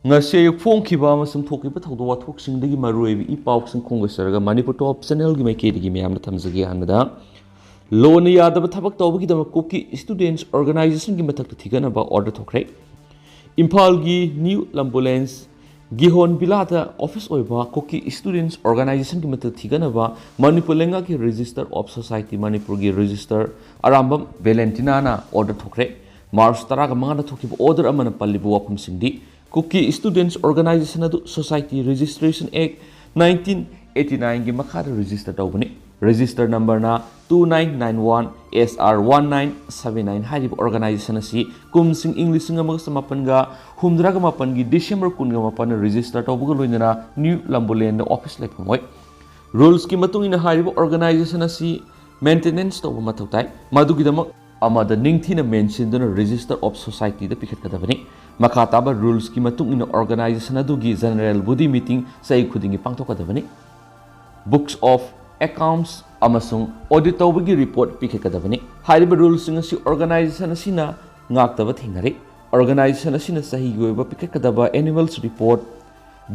ngasi ayuk phongkhiba amasung thokiba thawdo wathoksingdagi maruibi I pausing khongasaraga Manipur top channel gi maike digi miyamna thamjagi hanada loan yadaba thabak tawbagi dama Kuki Student Organization gi mathak thiganaba order thokre Imphal gi New Ambulance Gihon Bilata office oiba Kuki Students Organization gi mathak thiganaba Manipur lenga ki register of society Manipur gi register arambam Valentina na order thokre March taraga mangana thokiba order amana pallibu wapum singdi Kuki Students Organization adu Society Registration Act 1989 gi makhada register tawbani register number na 2991 SR1979 hairib organization asi kumsing English ngamaga samapan ga humdraga mapan gi December kunga mapan register tawbuga loinana New Lamboland office lepamoi rules ki matung ina hairib organization asi maintenance tawba mathau tai madugi damak amada ningthina mention dona register of society da pikhat kadabani makataba rules ki matung ina organization adugi general body meeting sai khudingi pangthokadabani books of accounts amasung audit tawbagi report pikakadabani hariba rules singa si organization asina ngaktaba thingnari organization asina sahi goiba pikakadaba annual report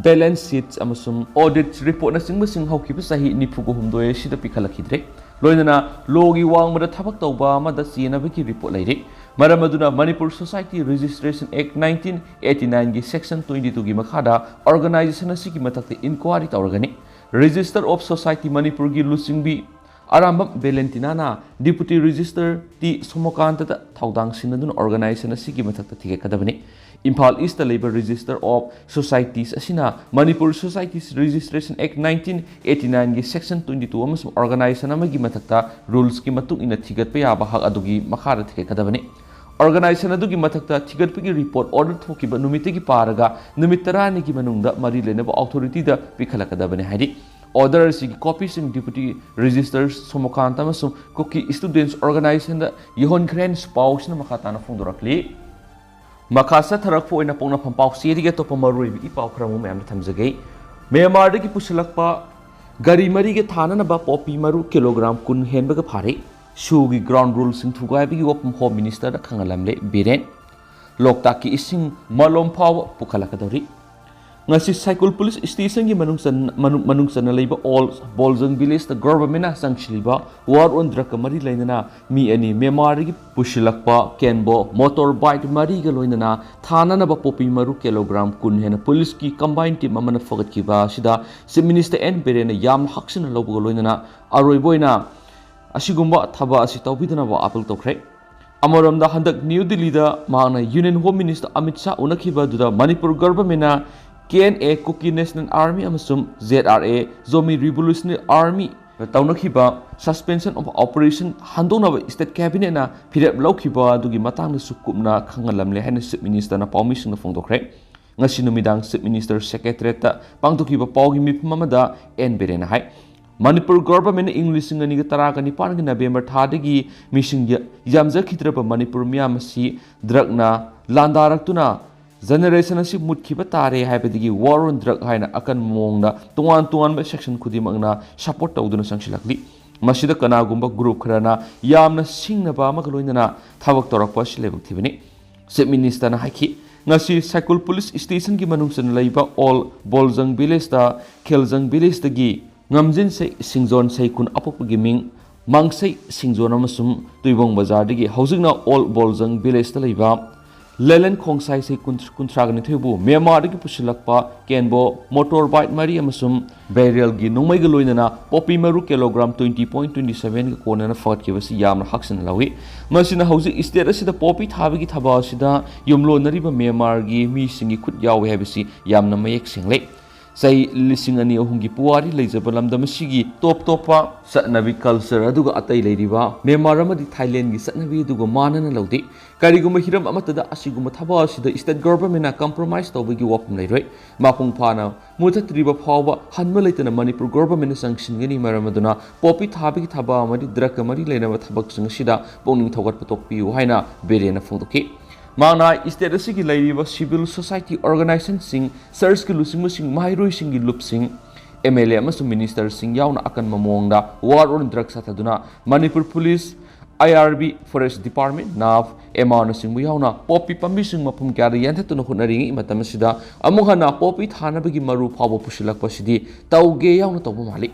balance sheets amasung audit report na singba sing haukiba sahi nifugo humdoye sida pikhalakidre loinana logi wangmada thabak tawba amada chenabagi report laire maramaduna Manipur Society Registration Act 1989 gi section 22 gi makhada organization asigi mathakte inquiry tawragani register of society Manipur gi lusingbi arambam Valentina na deputy register ti somokanta ta thaudang sinadun organization asigi mathakta thige kadabani Imphal East Labor Register of Societies asina Manipur Societies Registration Act 1989 gi section 22 amasung organization amagi mathakta rules ki matung ina thigatpa yaba hak adugi makhara thige kadabani organization adugi mathakta thigatpagi report order thokiba numitegi paraga numit 10 gi manungda mari lenaba authority da pikhalakadabani haidi order si copy sing deputy registers somokanta amasung Kuki Students Organization da yihon kren spouse na makatana phongdorakli Makasa tharakpo ina pongna pampaw siriga to pamarui bi ipaw khramu mayam thamjagei Myanmar dagi pusilakpa gari mari ge thana na ba popi maru kilogram kun henba ga phare shugi ground rules sing thugai bi wapum home minister da khangalamle biren lokta ki ising malom phaw pukhalakadori ngasi cycle police station gi manungsan leiba all bolzang village the government na sangchiliba war on drug mari lainana mi ani Myanmar gi pusilakpa kenbo motorbike mari ga loinana thana na ba popi maru kilogram kun hena police ki combined team amana fogat ki ba sida chief minister n berena yam haksina lobu loinana aroi boina asigumba thaba asi tawbidana ba apel tokre amoramda handak New Delhi da maana Union Home Minister Amit Shah unakhiba duda Manipur government na KNA Kuki National Army amasum ZRA Zomi Revolutionary Army taunakhiba suspension of operation handonaba state cabinet na phirep laukhiba adugi matangna sukupna khangalamle haina chief minister na permission na phongdokre ngasi numidang chief minister secretariat ta pangdokhiba pawgi mifum amada n berena hai Manipur government English ngani ga tara ga nipan ga November thadagi mission yamja khitraba Manipur miyamasi drug na landaraktuna generation asi mutkhiba tare haibadigi war on drug haina akan mongna tuan ba section khudimangna support tawduna sangsilakli masida kanagumba group kharana yamna singnaba amagaloinana thabak torakpa silebak thibani chief minister na haki ngasi cycle police station gi manungsan leiba all boljang village ta kheljang village tagi ngamjin sei singzon sei kun apopagi ming mangsei singzon amasum tuibong bazar digi housingna all boljang village ta leiba Lelen Kongsai se kuntragani thubu Myanmar gi pusilakpa kenbo motorbike mari amasum burial gi nongmai ga loinana popi maru kilogram 20.27 ga konana fat ki basi yamna haksin lawi masina hauji state asida popi thabi gi thaba asida yumlo nariba Myanmar gi mi singi khut yawe habisi yamna mayek single sai lising ani ohungi puari leijaba lamdam sigi topa satnabi culture aduga atai leiriba Myanmar amadi Thailand gi satnabi aduga manana lawde kariguma hiram amatada asiguma thaba asida state government na compromise tawbagi wapum leiroi mapung phana muthatriba phawba hanma leitana Manipur government na sanction gani maramaduna popi thabigi thaba amadi drug mari leinaba thabak sing sida pongning thogat patokpiu haina berena phongdoki Mana state asigi lairiba civil society organization sing search ki lusing sing mairoi sing gi loop sing MLA amasung minister sing yauna akan mamongda war on drugs ataduna Manipur police IRB Forest Department NAV MR singbu yauna poppy pambising mapum kyada yantatuna hunari matamasida amuhana poppy thanabagi maru phawa pusilakpasidi tauge yauna tawbu mali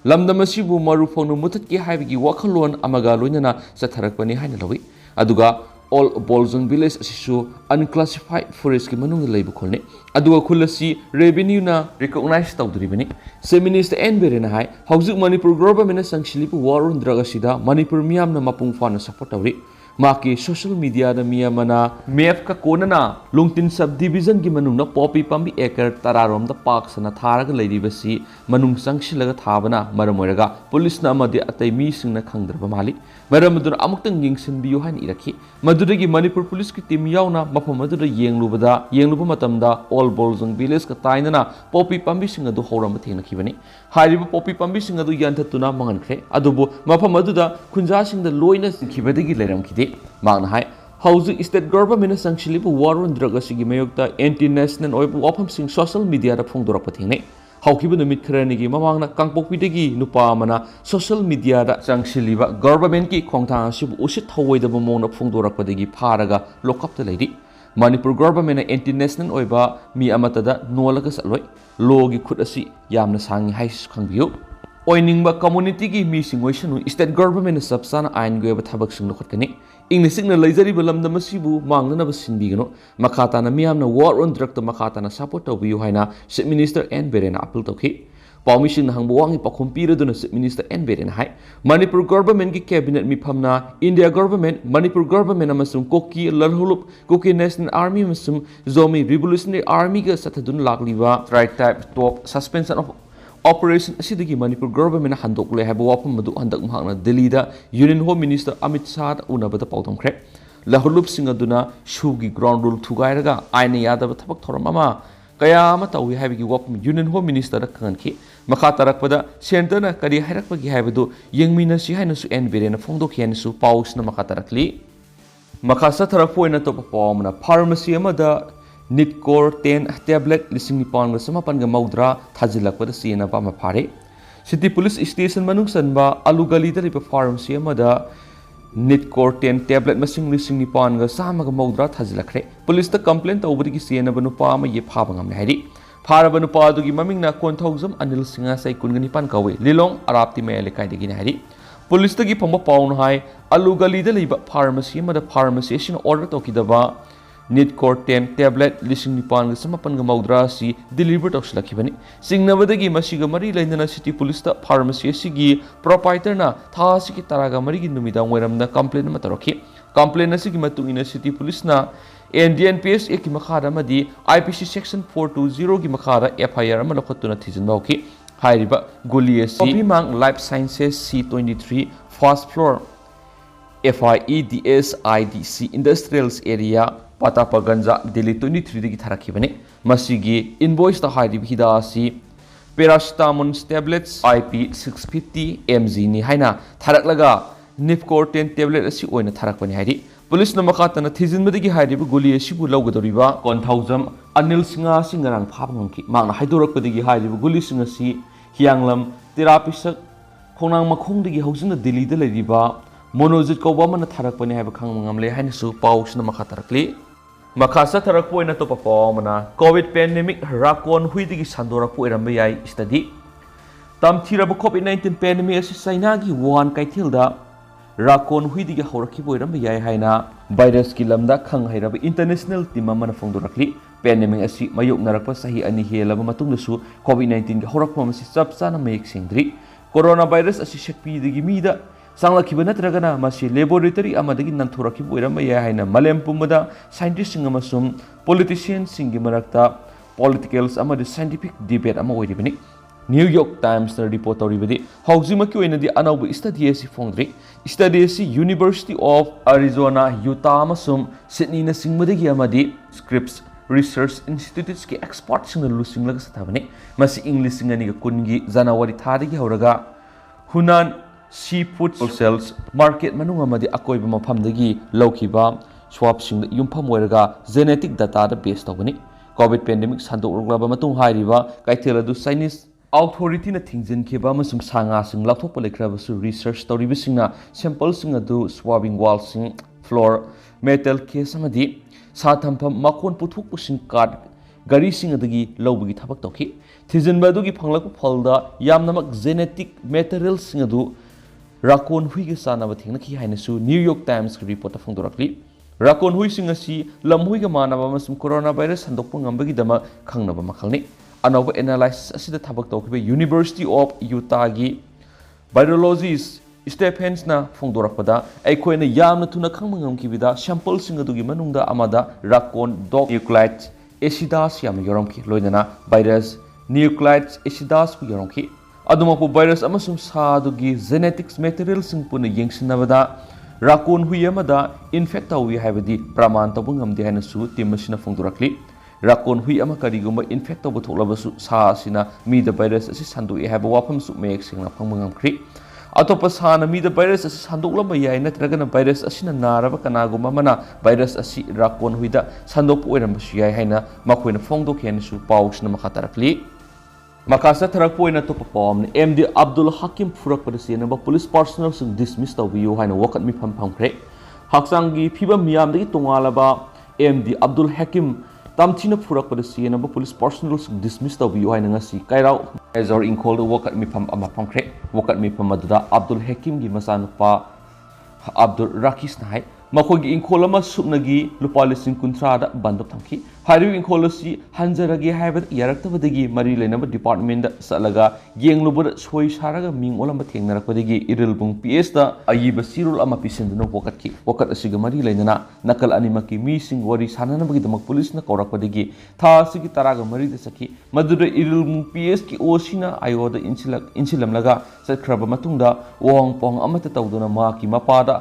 lamdamasibu maru phonu mutatki haibagi wakhalon amaga loinana satharakpani haina lawi aduga all Bolzon village asisu unclassified forest ki manung leibu kholne aduga khulasi revenue na recognize tawdribani se minister N Berena hai haujuk Manipur government na sangshilipu war on drug asida Manipur miyam na mapung fana support tawri maki social media da miyamana map ka konana lungtin subdivision gi manung na poppy pambi acre tararom da park sana tharaga leiribasi manung sangshiliga thabana maramoiraga police na amadi atai mi singna khangdraba mali maramuduna amuktang yingsin biyo han irakhi madudagi Manipur police ki team yauna mafam adura yengluba matamda all Bolzon village ka tainana poppy pambi singa du horam thengna khibani hariba poppy pambi singa du yantatuna mangankre adubu mafam aduda khunja singda loina khibadagi leiram khide magna hai hauju state government sangshilibu war on drug asigi mayokta anti national oibu wafam sing social media da phongdora pathingne haukibu numit kharanigi mamangna kangpokpidagi nupa amana social media da sangshiliba government ki khongthang asibu usit thawoidaba mongna phongdorakpadagi pharaga lokap ta leidi Manipur government anti national oiba mi amatada nolaga saloi logi khut asi yamna sangi hai khangbiu oiningba community gi mi singoisanu state government sabsana ain goeba thabak singno khotkani inglisingna leijari balamda masibu mangnana basinbigano makhatana miyamna war on drug ta makhatana support tawiu haina chief minister N Berena appeal tawki pawmising na hangbo wangi pakhum piraduna chief minister N Berena hai Manipur government ki cabinet mi phamna India government Manipur government amasum Kuki Lalhulup Kuki National Army amasum Zomi Revolutionary Army ga sathadun lakliba strike type top suspension of Operation asidagi Manipur government handokle haba wafam madu handak mahakna Delhi da Union Home Minister Amit Shah unabada pautamkhre lahulup singaduna shugi ground rule thugairaga aina yadaba thabak thoram ama kaya ama tawi habigi wafam Union Home Minister da kanki makha tarakpada center na kari hairakpagi habadu yengmina si haina su N Berena phongdokhian su paus na makha tarakli makha satharakpoina to pawmna pharmacy amada Nitcore 10 tablet lising nipan ga samapan ga maudra thajilakpada siena pa mafare City Police Station manung sanba alugali da ripa pharmacy amada Nitcore 10 tablet masing lising nipan ga sama ga maudra thajilakre police ta complaint tawbadi ki siena banu pa ma ye phaba ngam hairi phara banu pa du gi maming na Konthaujam Anil Singa sai kungani pan kawe lilong arapti me lekai de gi hairi police ta gi phamba paun hai alugali da liba pharmacy amada pharmacy sin order tokidaba Nitcore 10 tablet lising nipan ga samapan ga maudra si deliver tawslakibani singnabadagi masiga mari lainana city police ta pharmacy asigi proprietor na thasi ki taraga mari gi numidang weramna complaint ma tarokhi complaint asigi matungina city police na NDNPS ki makhara madi IPC section 420 gi makhara FIR ma lokhatuna thijinbawki hairiba guli asi Opimang Life Sciences C23 first floor FIEDSIDC industrials area Patapaganja Delhi 23 dagi tharakibane masigi invoice ta hairibi hidasi paracetamol tablets IP 650 mg ni haina tharaklaga Nitcore 10 tablet asi oina tharakpani hairi police na makhatana thijinbadagi hairibi goli asibu lawgadoriba Konthaujam Anil Singa singarang phabangki magna haidorakpadagi hairibi goli singa si hianglam terapisak khonang makhongdagi hausina Delhi da leiriba monojit ko bamana tharakpani haiba khangmangamle haina su pausna makatarakli Makasa tarakpoina to performana COVID pandemic rakon huidigi sandorakpo iramba yai study tamthiraba COVID-19 pandemic asi China gi Wuhan kaithilda rakon huidigi haurakhibo iramba yai haina virus ki lamda khang hairaba international team amana phongdorakli pandemic asi mayok narakpa sahi ani helaba matungda su COVID-19 gi haurakpa masi chapchana mayek singdri coronavirus asi shakpi digi mida Sanglakiba natragana masi laboratory amadagi nanthurakibu iramba yai haina malem pumada scientists singa masum politicians singi marakta politicals amadi scientific debate ama oiribani New York Times na report tawribadi haujimaki oinadi anaubu study asi phongdri study asi University of Arizona Utah amasum Sydney na singmadagi amadi Scripps Research Institutes ki experts singa lusinglaga sathabani masi English singa ni kungi January thadagi hauraga Hunan Seafood Sales Market manung amadi akoiba mafamdagi lawkiba swab-sing yumpham oiraga genetic data da base tawbani COVID pandemic sandoklaba matung hairiba kaithel adu Chinese authority na thingzinkheba amasung sangasing lathokpa lekrabsu research tawribisingna samples adu swabbing walls floor metal case amadi sathampam makon puthuk pusing card gari sing adagi lobagi thabak tawki thijinba adugi phanglak phalda yamnamak genetic materials sing adu rakon hui ge sanaba thingna ki hainasu New York Times ki report phangdorakli rakon hui sing asi lamhui ga manaba amasung coronavirus handokpa ngambagi dama khangnaba makhalni anova analysis asida thabak tawkiba University of Utah gi virologist Stephens na phongdorakpada aikhoina yamna thuna khangma ngamkibida sample sing adugi manungda amada rakon dog nucleic acids yam yoromki loinana virus nucleic acids pu yoromki adumapu virus amasum sa adugi genetics material sing puna yengsinabada rakon hui amada infect tawi haibadi praman tabung ngamde haina su timmasina phongdorakli rakon hui ama karigumba infect tabu tholabasu sa asina mi the virus asi sandui haiba wafam su mek singna phangma ngamkri atop sana mi the virus asi sandokla yai natragana virus asina naraba kanaguma mana virus asi rakon huida sandok oirambasu yai haina makoina phongdok hensu pausna makhatarakli makasa tharak poina to perform MD Abdul Hakim Furak padasina ba police personnel sing dismiss tawiyo haina wakat mi pham phangkre haksangi phiba miyam dagi tongalaba MD Abdul Hakim tamchina furak padasina ba police personnel sing dismiss tawiyo haina ngasi kairau azor inkol the wakat mi pham ama phangkre wakat mi pham aduda Abdul Hakim gi masanupa Abdul Rakis nai makogi inkolama subnagi lupa lising kuntra da bandop thamki hariu inkolasi hanjaragi haibat yaraktabadagi mari lenaba department da salaga yenglubur soi saraga ming olamba thengnarakpadagi irilbung PS da ayiba sirul ama pisenduna wakat asiga mari lenana nakal animaki mi sing wari sananabagi damak police na korakpadagi tha asigi taraga mari da saki madura irilbung PS ki osina ayoda inchilamlaga satkraba matungda wong pong amata tawduna ma ki mapada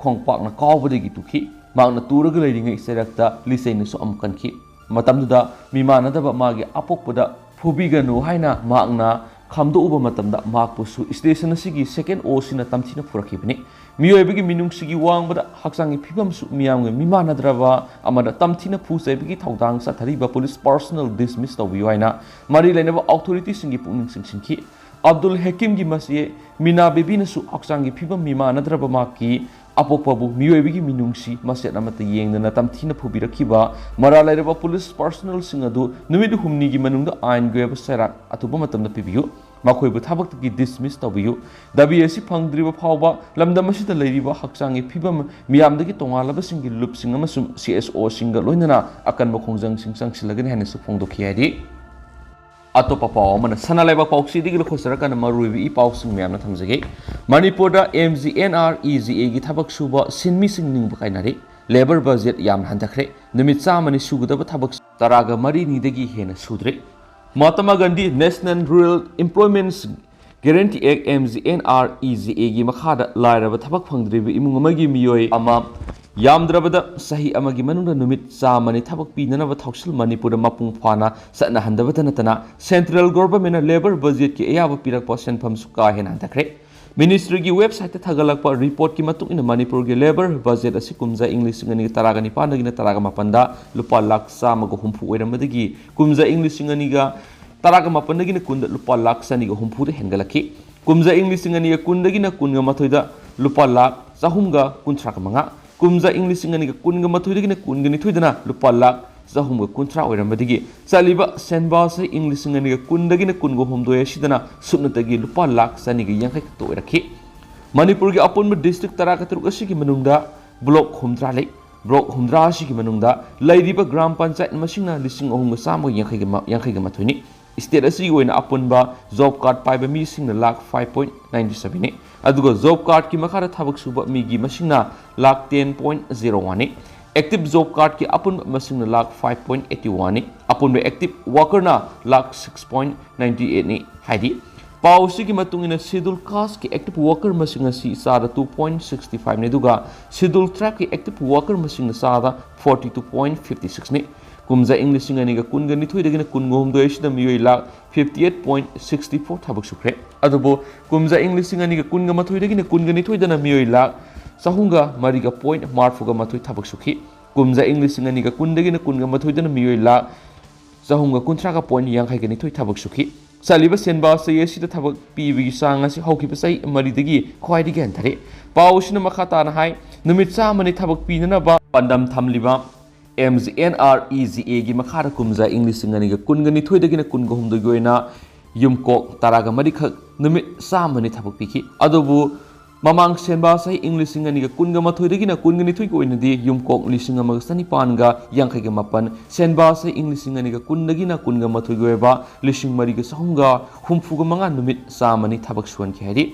khongpak na kawbadagi tukhi magna turaga leiringai serakta lisaina su amkanki matamduda mimanadaba magi apokpada phubiganu haina magna khamdo uba matamda makpusu station asigi second o sina tamchina furakibani miyoibagi minungsigi wangbada haksangi phibam su miyamge mimanadraba amada tamchina phusebagi thaudang sathariba police personnel dismiss tawiyo haina mari leinaba authority singi pungning singsinki Abdul Hakim gi masiye mina bebina su haksangi phibam mimanadraba maki apopabu miyoibigi minungsi maset amata yengdana tamthina phubirakhiba maralairaba police personnel singadu numid humni gi manungda ain goeba serak atuba matamna pibiyu makoibu thabakti dismiss tabiyu dabi asi phangdriba phawba lamdamasida leiriba haksangi phibam miyamdagi tongalaba singi loop singa masum CSO singa loinana akan mokhongjang singsang silagani hane su phongdokhi adi atopa paw mana sanalaiba pauksi digi khosara kana maruibi I pausing myamna thamjage Manipur da MGNREGA gi thabak suba sinmi singning bakainari labor budget yam handakre numit chamani sugudaba thabak taraga mari ni dagi hena sudre Mahatma Gandhi National Rural Employment Guarantee Act MGNREGA gi makhada lairaba thabak phangdribi imung amagi miyoi ama Yamdrabada sahi amagi manungda numit chamani thabak pinanaba thausil Manipur mapung phana satna handabata natana central government labor budget ki ayaba pirakpa senpham su ka hen handakre ministry gi website ta thagalakpa report ki matung ina Manipur gi labor budget asi kumja english ngani taragani pandagi na taraga mapanda lupa lakh samago humpu oiramadagi kumja english ngani ga taraga mapandagi na kunda lupa lakh sani ga humpu de hengalaki kumja english ngani ga kundagi na kunga mathoida lupa lakh sahumga kunthra ka manga kumja english ngani ga kunga mathoidagi na kungani thoidana lupa lakh sahumga kunthra oiramadagi saliba senba se english ngani ga kundagi na kungo homdoya sidana subnatagi lupa lakh sani ga yankai to oirakhi Manipur gi apunba district taraga turuk asigi manungda block humdra lei block humdra asigi manungda lairiba gram panchayat masingna lising ohum ga samo yankai ga mathoini state asigi oina apunba job card paiba mi singna lakh 5.97 ni aduga job card ki makhara thabak suba mi gi masingna lakh 10.01 ni active job card ki apun masingna lakh 5.81 ni apun active worker na lakh 6.98 ni haidi Pausi ki matungina schedule caste ki active worker masinga si sada 2.65 ni duga schedule tribe ki active worker masinga sada 42.56 ni kumja english ngani ga kunga ni thoida gina kungom do esida miyoi lakh 58.64 thabak sukre adubo kumja english ngani ga kunga mathoida gina kunga ni thoida na miyoi lakh sahunga mariga point marfuga mathoi thabak sukhi kumja english ngani ga kunda gina kunga mathoida na miyoi lakh sahunga kuntra ga point yang khai ga ni thoi thabak sukhi ꯆꯠꯂꯤꯕ ꯁꯦꯟꯕꯥ ꯆꯍꯤ ꯑꯁꯤꯗ ꯊꯕꯛ ꯄꯤꯕꯒꯤ ꯆꯥꯡ ꯑꯁꯤ ꯍꯧꯈꯤꯕ ꯆꯍꯤ ꯃꯔꯤꯗꯒꯤ ꯈ꯭ꯋꯥꯏꯗꯒꯤ ꯍꯟꯊꯔꯦ꯫ ꯄꯥꯎ ꯑꯁꯤꯅ ꯃꯈꯥ ꯇꯥꯅ ꯍꯥꯏ ꯅꯨꯃꯤꯠ ꯆꯥꯝꯃꯅꯤ ꯊꯕꯛ ꯄꯤꯅꯅꯕ ꯄꯥꯟꯗꯝ ꯊꯝꯂꯤꯕ MGNREGAꯒꯤ ꯃꯈꯥꯗ ꯀꯨꯝꯖꯥ ꯏꯪ 2022ꯗꯒꯤꯅ 2023ꯒꯤ ꯑꯣꯏꯅ ꯌꯨꯝꯀꯣꯛ 13ꯈꯛ ꯅꯨꯃꯤꯠ ꯆꯥꯝꯃꯅꯤ ꯊꯕꯛ ꯄꯤꯈꯤ꯫ ꯑꯗꯨꯕꯨ ꯃꯃꯥꯡ ꯁꯦꯟꯕꯥ ꯆꯍꯤ ꯏꯪ 2022ꯗꯒꯤꯅ 2022ꯒꯤ ꯑꯣꯏꯅꯗꯤ ꯌꯨꯝꯀꯣꯛ 1958 ꯁꯦꯟꯕꯥ ꯆꯍꯤ ꯏꯪ 2010ꯗꯒꯤꯅ 2023ꯒꯤ ꯑꯣꯏꯕ 3,365 ꯅꯨꯃꯤꯠ ꯆꯥꯝꯃꯅꯤ ꯊꯕꯛ ꯁꯨꯍꯟꯈꯤ ꯍꯥꯏꯔꯤ꯫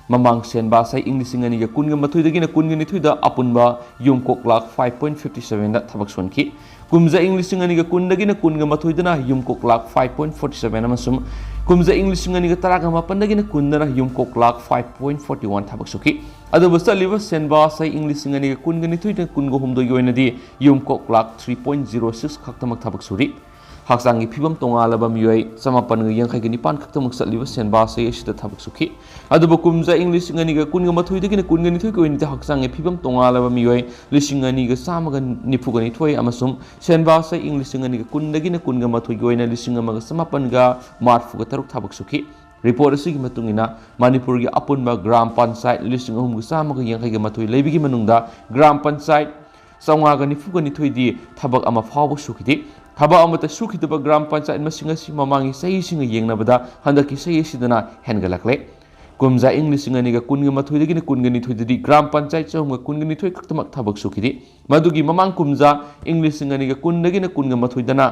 ꯃꯃꯥꯡ ꯁꯦꯟꯕꯥ ꯆꯍꯤ ꯏꯪ 2022ꯗꯒꯤ나 2022ꯗ ꯑꯄꯨꯟꯕ ꯌꯨꯝꯀꯣꯛ ꯂꯥꯛ 5.57ꯗ ꯊꯕꯛ ꯁꯨꯍꯟꯈꯤ꯫ ꯀꯨꯝꯖꯥ ꯏꯪ 2020ꯗꯒꯤꯅ 2022ꯗꯅ ꯌꯨꯝꯀꯣꯛ ꯂꯥꯛ 5.47 ꯑꯃꯁꯨꯡ ꯀꯨꯝꯖꯥ ꯏꯪ 2018ꯗꯒꯤꯅ 20ꯗꯅ ꯌꯨꯝꯀꯣꯛ ꯂꯥꯛ 5.41 ꯊꯕꯛ ꯁꯨꯈꯤ꯫ ꯑꯗꯨꯕꯨ ꯆꯠꯂꯤꯕ ꯁꯦꯟꯕꯥ ꯆꯍꯤ ꯏꯪ 2022-2023ꯒꯤ ꯑꯣꯏꯅꯗꯤ ꯌꯨꯝꯀꯣꯛ ꯂꯥꯛ 3.06 ꯈꯛꯇꯃꯛ ꯊꯕꯛ ꯁꯨꯔꯤ꯫ ꯍꯛꯆꯥꯡꯒꯤ ꯐꯤꯕꯝ ꯇꯣꯉꯥꯜꯂꯕ ꯃꯤꯑꯣꯏ 989 ꯈꯛꯇꯃꯛ ꯆꯠꯂꯤꯕ ꯁꯦꯟꯕꯥ ꯆꯍꯤ ꯑꯁꯤꯗ ꯊꯕꯛ ꯁꯨꯈꯤ꯫ ꯑꯗꯨꯕꯨ ꯀꯨꯝꯖꯥ ꯏꯪ 2023ꯗꯒꯤꯅ 2022ꯒꯤ ꯑꯣꯏꯅꯗꯤ ꯍꯛꯆꯥꯡꯒꯤ ꯐꯤꯕꯝ ꯇꯣꯉꯥꯜꯂꯕ ꯃꯤꯑꯣꯏ 2,192 ꯑꯃꯁꯨꯡ ꯁꯦꯟꯕꯥ ꯆꯍꯤ ꯏꯪ 2020ꯗꯒꯤꯅ 2023ꯒꯤ ꯑꯣꯏꯅ 1,943 ꯊꯕꯛ ꯁꯨꯈꯤ꯫ ꯔꯤꯄꯣꯔꯠ ꯑꯁꯤꯒꯤ ꯃꯇꯨꯡ ꯏꯟꯅ ꯃꯅꯤꯄꯨꯔꯒꯤ ꯑꯄꯨꯟꯕ ꯒ꯭ꯔꯥꯝ ꯄꯟꯆꯥꯌꯠ 3,382 ꯂꯩꯕꯒꯤ ꯃꯅꯨꯡꯗ ꯒ꯭ꯔꯥꯝ ꯄꯟꯆꯥꯌꯠ 992ꯗꯤ ꯊꯕꯛ ꯑꯃ ꯐꯥꯎꯕ ꯁꯨꯈꯤꯗꯦ꯫ ꯊꯕꯛ ꯑꯃꯠꯇ ꯁꯨꯈꯤꯗꯕ ꯒ꯭ꯔꯥꯝ ꯄꯟꯆꯥꯌꯠ ꯃꯁꯤꯡ ꯑꯁꯤ ꯃꯃꯥꯡꯒꯤ ꯆꯍꯤꯁꯤꯡꯒ ꯌꯦꯡꯅꯕꯗ ꯍꯟꯗꯛꯀꯤ ꯆꯍꯤ ꯑꯁꯤꯗꯅ ꯍꯦꯟꯒꯠꯂꯛꯂꯦ꯫ ꯀꯨꯝꯖꯥ ꯏꯪ 2022ꯗꯒꯤꯅ 2022ꯗꯗꯤ ꯒ꯭ꯔꯥꯝ ꯄꯟꯆꯥꯌꯠ 312 ꯈꯛꯇꯃꯛ ꯊꯕꯛ ꯁꯨꯈꯤꯗꯦ꯫ ꯃꯗꯨꯒꯤ ꯃꯃꯥꯡ ꯀꯨꯝꯖꯥ ꯏꯪ 2020ꯗꯒꯤꯅ 2022ꯗꯅ